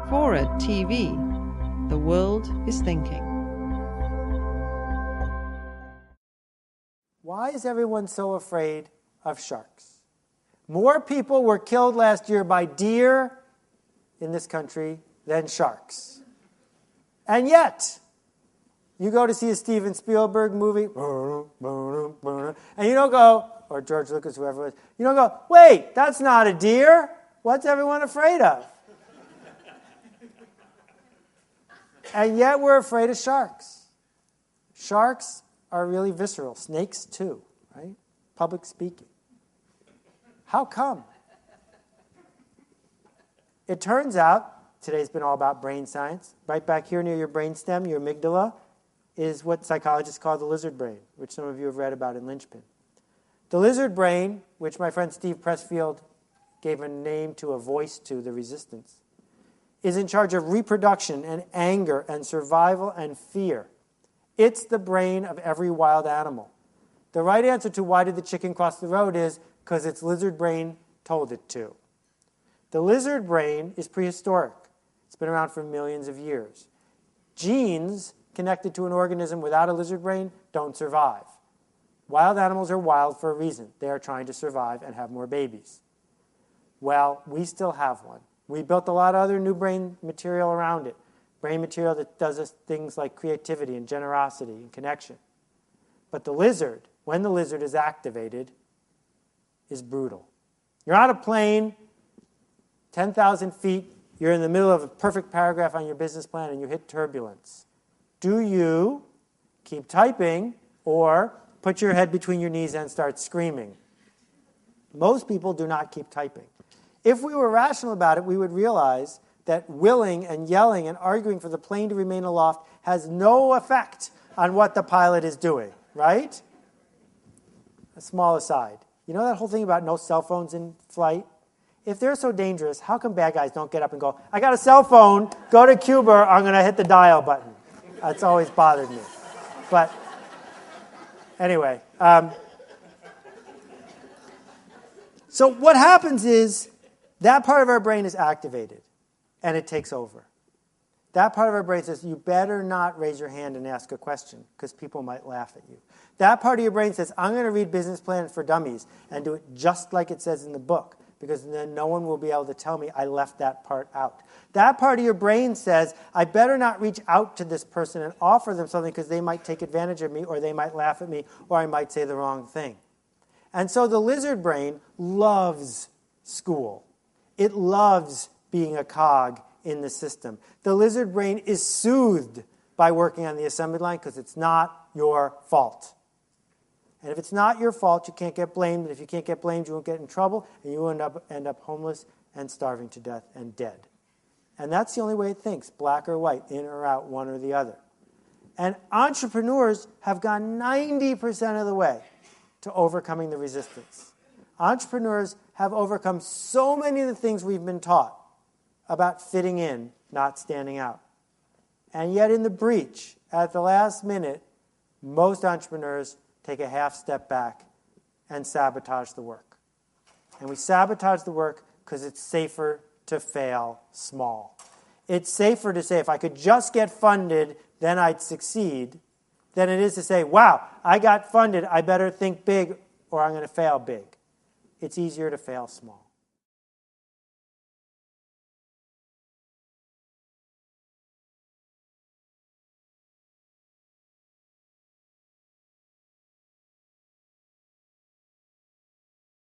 Fora TV. The world is thinking. Why is everyone so afraid of sharks? More people were killed last year by deer in this country than sharks. And yet, you go to see a Steven Spielberg movie, and you don't go, or George Lucas, whoever it was, you don't go, wait, that's not a deer. What's everyone afraid of? And yet we're afraid of sharks. Sharks are really visceral. Snakes too, right? Public speaking. How come? It turns out, today's been all about brain science. Right back here near your brainstem, your amygdala, is what psychologists call the lizard brain, which some of you have read about in Linchpin. The lizard brain, which my friend Steve Pressfield gave a name to, a voice to, the resistance, is in charge of reproduction and anger and survival and fear. It's the brain of every wild animal. The right answer to why did the chicken cross the road is because its lizard brain told it to. The lizard brain is prehistoric. It's been around for millions of years. Genes connected to an organism without a lizard brain don't survive. Wild animals are wild for a reason. They are trying to survive and have more babies. Well, we still have one. We built a lot of other new brain material around it. Brain material that does things like creativity and generosity and connection. But the lizard, when the lizard is activated, is brutal. You're on a plane, 10,000 feet, you're in the middle of a perfect paragraph on your business plan and you hit turbulence. Do you keep typing or put your head between your knees and start screaming? Most people do not keep typing. If we were rational about it, we would realize that willing and yelling and arguing for the plane to remain aloft has no effect on what the pilot is doing, right? A small aside. You know that whole thing about no cell phones in flight? If they're so dangerous, how come bad guys don't get up and go, I got a cell phone, go to Cuba, I'm going to hit the dial button? That's always bothered me. But anyway, so what happens is that part of our brain is activated, and it takes over. That part of our brain says, you better not raise your hand and ask a question, because people might laugh at you. That part of your brain says, I'm going to read Business Plan for Dummies and do it just like it says in the book, because then no one will be able to tell me I left that part out. That part of your brain says, I better not reach out to this person and offer them something because they might take advantage of me, or they might laugh at me, or I might say the wrong thing. And so the lizard brain loves school. It loves being a cog in the system. The lizard brain is soothed by working on the assembly line because it's not your fault. And if it's not your fault, you can't get blamed. And if you can't get blamed, you won't get in trouble, and you end up homeless and starving to death and dead. And that's the only way it thinks, black or white, in or out, one or the other. And entrepreneurs have gone 90% of the way to overcoming the resistance. Entrepreneurs have overcome so many of the things we've been taught about fitting in, not standing out. And yet in the breach, at the last minute, most entrepreneurs take a half step back and sabotage the work. And we sabotage the work because it's safer to fail small. It's safer to say, if I could just get funded, then I'd succeed, than it is to say, wow, I got funded, I better think big or I'm going to fail big. It's easier to fail small.